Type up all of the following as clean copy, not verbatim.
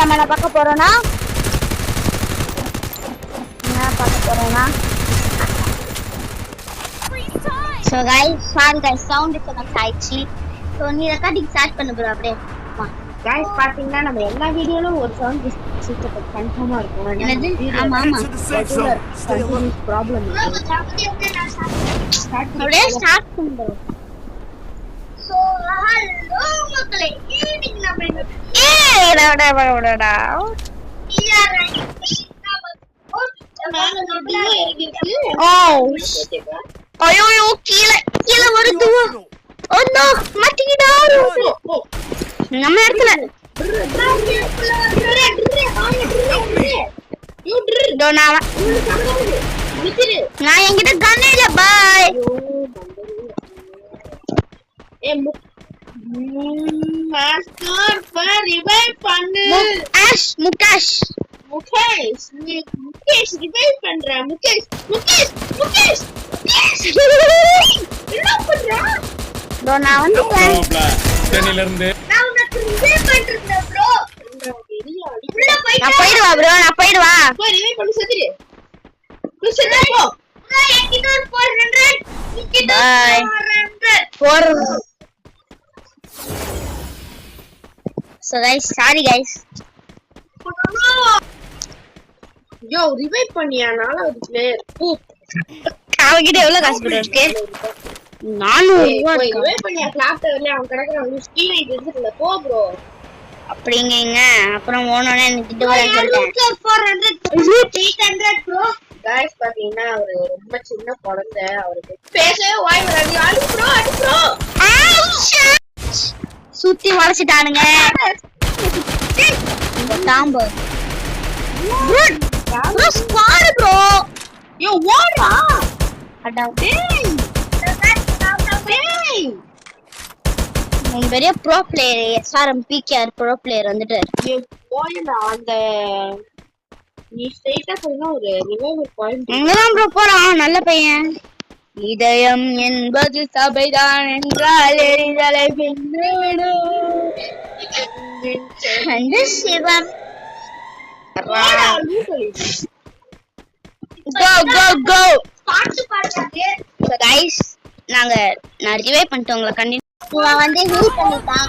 நம்ம என்ன பார்க்க போறோம்னா So guys, sorry guys, sound effect ஆயிடுச்சு. So நீ ரெக்கார்டிங் ஸ்டார்ட் பண்ணு bro அப்படியே. guys பாத்தீங்கன்னா நம்ம எல்லா வீடியோலயும் ஒரு சவுண்ட் சிஸ்டம் கன்ஃபார்மா இருக்கும். என்னது? ஆமா ஆமா. ப்ராப்ளம் அப்படியே ஸ்டார்ட் பண்ணு bro. So hello மக்களே, இன்னைக்கு நம்ம என்ன டா ஐயோ கீழ வருது. ஓ நோ மாட்டிக்கிடா நம்ம இடத்துல. நான் என்கிட்ட கண்ணே இல்ல. பாய் மாஸ்டர் பர் ரிவைவ் பண்ணு. முகேஷ் ரிவைவ் பண்ற. முகேஷ் என்ன பண்ற? நான் வந்து சென்னையில இருந்து நான் உனக்கு ரிவைவ் பண்றேன் bro. உள்ள போய் நான் போய்டுவா bro. நான் போய்டுவா. போய் ரிவைவ் பண்ணு. செத்துரு போ. நான் என்கிட்ட 400 என்கிட்ட 400 So guys, sorry guys. யோ ரிவைவ் பண்ணியா? நாலாவது பிளேயர். அவகிட்ட எவ்வளவு காசு bro இருக்கு? 400 ரிவைவ் பண்ணியா? கிளாப் டவர்ல அவன் கடக்குறான். ஸ்கில் ஐடி எடுத்துல போ bro. அப்படிங்கங்க. அப்புறம் ஓனோனே எனக்கு கிட்ட வர சொல்றேன். 400 800 bro. गाइस பாத்தீங்கன்னா அவரு ரொம்ப சின்ன குழந்தை. அவருக்கு பேசவே வாய் வராது. அடி bro. சுத்தி வளைச்சிட்டானுங்க. டாம்போ bro ஸ்குவாட் bro. யோ ஓடுடா. அடா டேய் உங்க பெரிய bro player SRM PKR bro player வந்துட்டார். யோ போயடா. அந்த நீ ஸ்ட்ரைட்டா சொன்னா ஒரு ரிவைவ் பாயிண்ட் எங்கதான் ப்ரோ போறான்? நல்ல பையன். இதயம் என்பது சபைதான் என்றால் எரிதலை வென்றுவிடு. அந்த சிவம் go பாட்டு பாடுறாங்க. So guys, நான் ரிவைவ் பண்ணிட்டு உங்களை கண்டினியூ. நான் வந்து ஹீட் பண்ணிட்டான்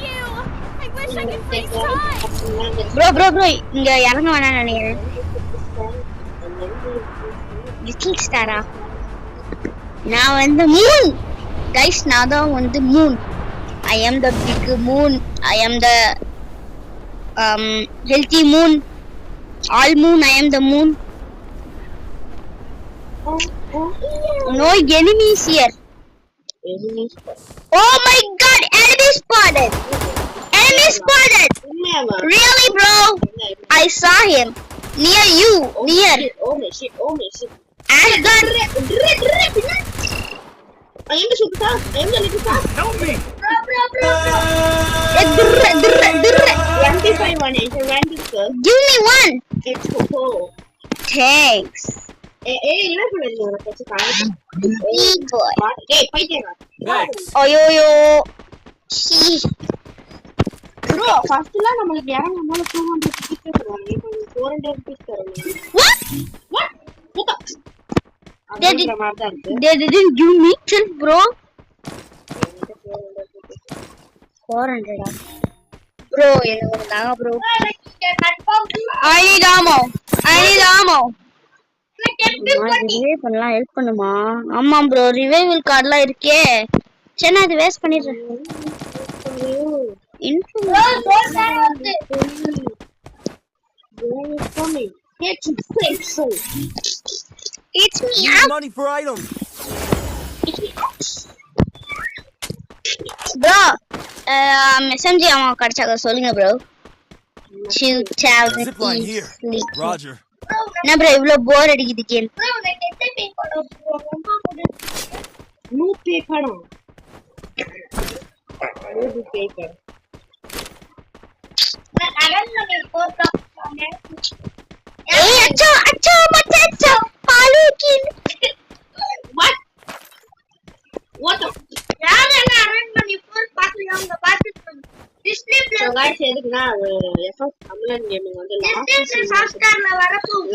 bro இங்க இறங்க வேணாம்னு நினைக்கிறேன். லிட்டில் ஸ்டாரா? நான் வந்து மூன் guys. நான் தான் வந்து Moon. I am the big moon. I am the healthy moon. All moon. I am the moon. No enemies here. Oh my god, enemy spotted. Really bro? I saw him near you. Near. Oh my shit. Ashgard. I am the super. I am the little fast. help me. MP5 one is a random sir. Give me one. It's cool. Thanks. என்ன பண்ணுறீங்க? ஒரு பச்சை காய். Big boy. டேய் பைத்தியமா. Thanks. ஐயோ bro ஃபர்ஸ்ட்ல நமக்கு யாரங்க மேல 200 rupees தருவாங்க. இப்போ 400 rupees தருவாங்க. What? They didn't give me self bro. 400 bro. எனக்கு தாங்க bro. I need ammo. Revive பண்ணலாம். ஹெல்ப் பண்ணுமா? ஆமா ப்ரோ, ரிவைவல் கார்ட்லாம் இருக்கே. சரி நான் இது வேஸ்ட் பண்ணிடுறேன். It's me up. Money for items. Bro, SMG ammo கிடைச்சாக சொல்லுங்க bro. 2000 Zipline here. Roger. என்ன bro இவ்ளோ போர் அடிக்குது கேம்? நூ பே கரோ. நான் அகன் பண்ணி போறேன். ஏய் அச்சோ மச்சாச்சோ பாலுக்கின். What? யாரங்க அகன் பண்ணி போற பாக்கலாம்ங்க பாத்துட்டு. டிஸ்ப்ளே गाइस ये எதுக்குன்னா FF தமிழன் கேமிங் வந்து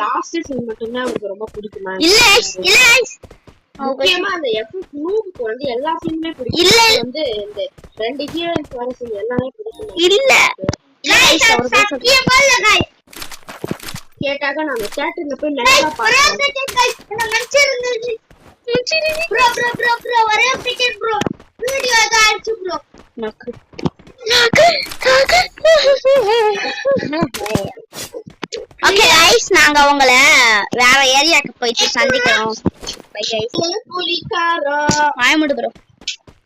லாஸ்ட் சீன் மட்டும்தான் அவருக்கு ரொம்ப பிடிக்குமா முக்கியமா அந்த FF நூபுக்கு வந்து எல்லா சீனுமே பிடிக்கும் வந்து இந்த 2 ஹீரோயின்ஸ் வர சீன் எல்லாமே பிடிக்கும் இல்ல கேட்டாக்க நான் சேட்டிங்ல போய் லைவா பாத்தேன் ப்ரோ ஒரே பிக்கெட் ப்ரோ வீடியோ ஏதா ஆயிடுச்சு ப்ரோ ஓகே गाइस நாங்க உங்களை வேற ஏரியாக்கு போயிட்டு சந்திக்கிறோம் by guys புலிகாரா why mood bro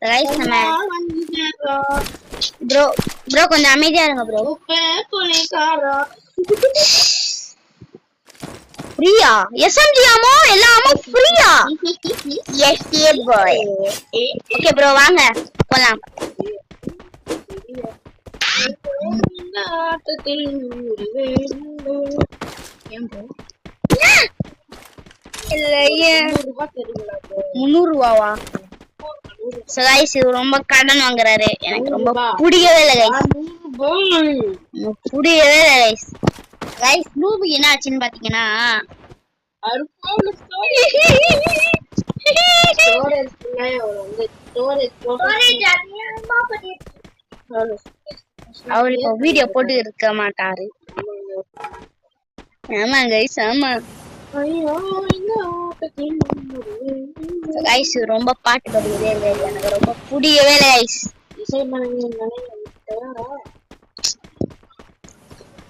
guys நம்ம ப்ரோ கொஞ்சம் அமைதியா இருங்க ப்ரோ புலிகாரா ஃப்ரீயா SMG ஆமோ எல்லாமே ஃப்ரீயா எஸ் ஏ பாய் ஓகே ப்ரோ வாங்க போலாம் இல்லையே 300 ரூபாவா गाइस ரொம்ப கடன் வாங்குறாரு எனக்கு ரொம்ப பிடிக்கவே இல்ல गाइस புரியவே இல்ல गाइस நூபு என்ன ஆச்சுன்னு பாத்தீங்கன்னா அவர் இப்போ வீடியோ போட்டு இருக்க மாட்டாரு ஆமா गाइस ஆமா गाइस ரொம்ப பாட்டு பாடுறதே இல்ல எனக்கு ரொம்ப பிடிக்கவே இல்ல गाइस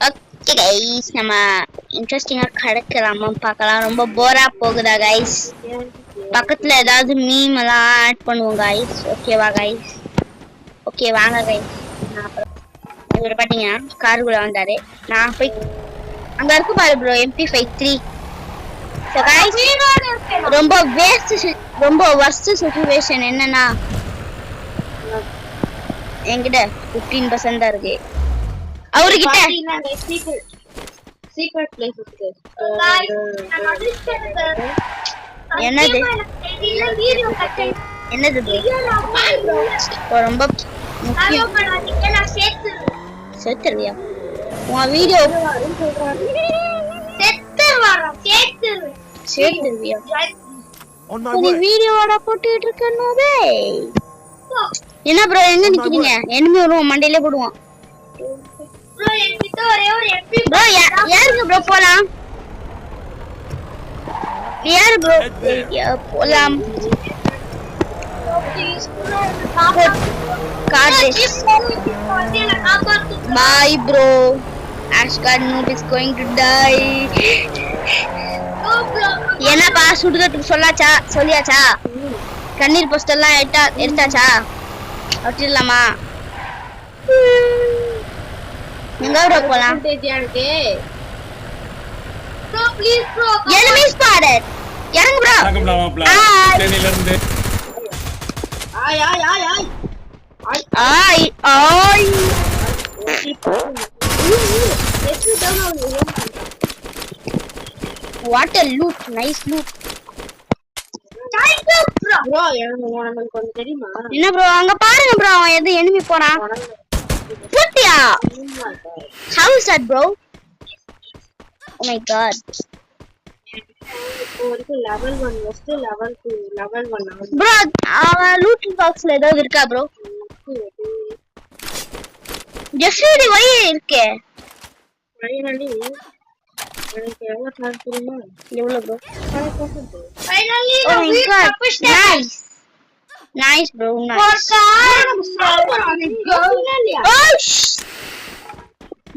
ஓகே गाइस நம்ம இன்ட்ரஸ்டிங்கா கடக்கலாமா பார்க்கலாம் ரொம்ப போரா போகுதா गाइस பக்கத்துல ஏதாவது மீம் எல்லாம் ஆட் பண்ணுவோம் गाइस ஓகேவா गाइस ஓகே வாங்க गाइस இவர் பாத்தீங்கன்னா காருக்குள்ள வந்தாரு நான் போய் அங்க இருக்கு பாரு ப்ரோ MP53 சோ गाइस ரொம்ப வர்ஸ்ட் சிச்சுவேஷன் என்னன்னா என்கிட்ட 15% தான் இருக்கு அவர்கிட்ட சீக்ரெட் பிளேஸ் இருக்கு என்னது ரொம்ப முக்கியம் செத்துருவியா உன் வீடியோ சேர்த்துருவியா நீ வீடியோட போட்டுட்டு இருக்கனோவே என்ன ப்ரோ எங்க நிக்கிறீங்க எனிமி வருவோம் மண்டையிலே போடுவான் ப்ரோ என்கிட்ட ஒரே ஒரு எம்பி ப்ரோ யாருங்க ப்ரோ போலாம் யார் ப்ரோ போலாம் bye bro Ashgard noob is going to die என்னப்பா சுடுதட்டுக்கு சொல்லியாச்சா கண்ணீர் போஸ்ட் எல்லாம் எடுத்தாச்சா வச்சிடலாமா எங்க ப்ரோ போலாம் enemy spotted இறங்கு ப்ரோ சென்னையில இருந்து ஆய் what a loot nice loot bro எனக்கு கொஞ்சம் தெரியுமா என்ன ப்ரோ அங்க பாருங்க ப்ரோ அவன் எது enemy போறான் புட்டியா how is that bro oh my god ஒரு level 1 வஸ்து level 2 level 1 bro அவன் லூட்டிங் பாக்ஸ்ல ஏதாவது இருக்கா ப்ரோ ஜெஃப்ரி வை இருக்கே ஃபைனலி எனக்கு எவ்வளவு சான்ஸ் தெரியுமா எவ்வளவு bro 5% finally oh my god nice bro nice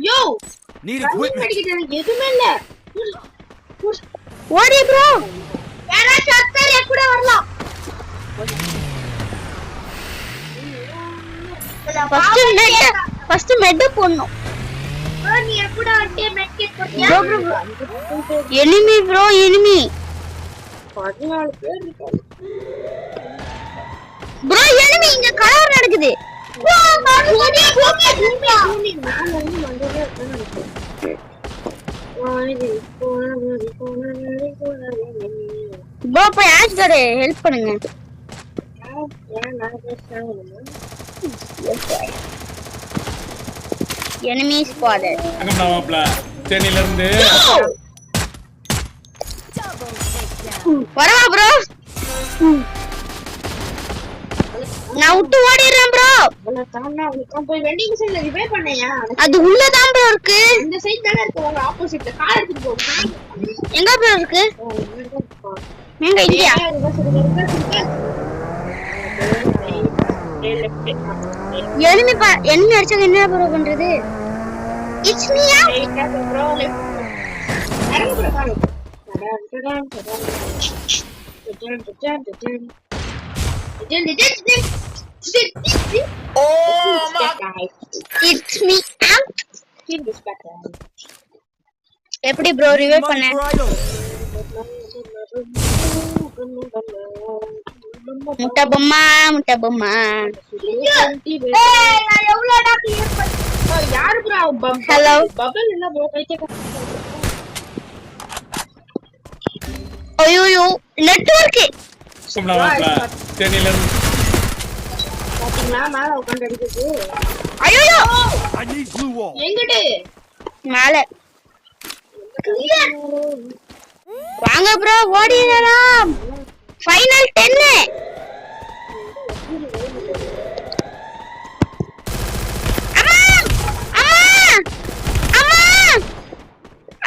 yo need equipment எதுமே இல்ல ஓடி ப்ரோ வேற சத்தர் கூட வரலாம் ஃபர்ஸ்ட் மெட் போடணும் ப்ரோ நீ கூட வந்து மெட் கிட் போட்டியா ப்ரோ எனிமி ப்ரோ எனிமி 14 பேர் இருக்காங்க ப்ரோ எனிமி இங்க கலவரம் நடக்குது ப்ரோ ப்ரோ போய் ஆஷ்கர் ஹெல்ப் பண்ணுங்க enemy spotted. வணக்கம்டா மாப்ள சென்னையில இருந்து வரவா ப்ரோ? நான் விட்டு ஓடிடுறேன் ப்ரோ. போய் வெண்டிங் சைடுல ரிவைவ் பண்ணேயா? அது உள்ளதான் ப்ரோ இருக்கு. இந்த சைடு தானே இருக்கு, உங்க ஆப்போசிட்ல கார் எடுத்துட்டு போ. எங்க ப்ரோ இருக்கு? எங்க இல்லையா? enemy அடிச்சாங்க என்ன ப்ரோ பண்றது? It's me out. It's me out. எப்படி ப்ரோ ரிவைவ் பண்ண? முட்டை பொம்மா முட்டை பொம்மா. நான் எவ்வளவுடா கிளியர் பண்ண? யாரு ப்ரோ? ஹலோ பபிள் என்ன ப்ரோ கைட்டே? ஐயோ நெட்வொர்க். வணக்கம்டா மாப்ள சென்னையில இருந்து பாத்தீங்களா மேல உட்கார்ந்து அடிக்குது. ஐயோ I need blue wall. எங்கடே? மேல வாங்க ப்ரோ ஓடிடலாம். ஃபைனல் 10.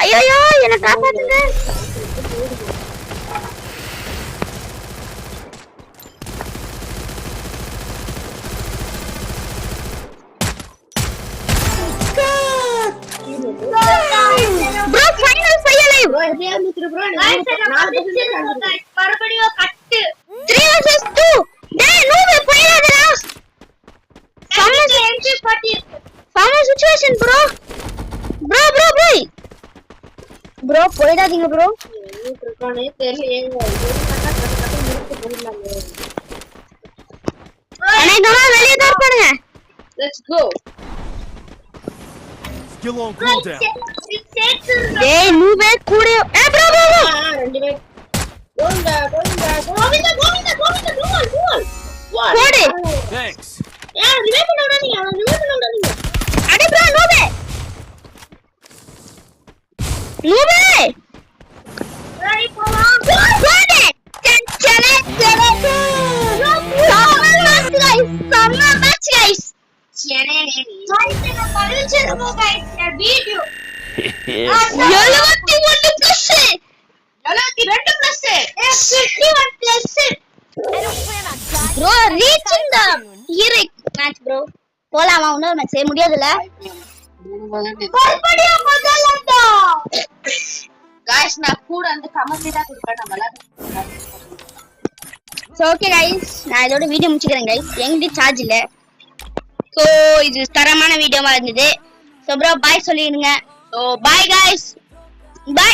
ஐயோ என்ன காப்பாத்துங்க. Bro final 5 alive. ப்ரோ எப்படியா மிஸ்டர் ப்ரோ? மறுபடியும் கட்டு 3 vs 2. டேய் நூவே போயிடாதடா. சம சிச்சுவேஷன் ப்ரோ. ப்ரோ போயிடாதீங்க ப்ரோ. இருக்கானே தெரியல. அனைவரும் வெளிய தான் பாருங்க. Let's go. Skill on cooldown. டேய் நூவே கூட. ப்ரோ ரெண்டு பேர் கோவிந்தா போடு. Thanks. ரிவைவ் பண்ண விடாதீங்க. அடி ப்ரோ நூவே. ரெடி போலாம். போடு. சலே சம match guys. Video 71 plus 72 plus 51 plus pro reaching தி ஹீரோயிக் மேட்ச் ப்ரோ. போலாமா? இன்னொரு மேட்ச் செய்ய முடியாதுல. மறுபடியும் முதல்லடா गाइस நான் கூட அந்த கமெண்ட் தான் கொடுப்பேன் நம்மள. சோ ஓகே गाइस நான் இதோட வீடியோ முடிச்சுக்கிறேன் गाइस. எங்க சார்ஜ் இல்ல. சோ இது தரமான வீடியோவா இருந்தது. சோ ப்ரோ பை சொல்லிடுங்க. So by guys. பை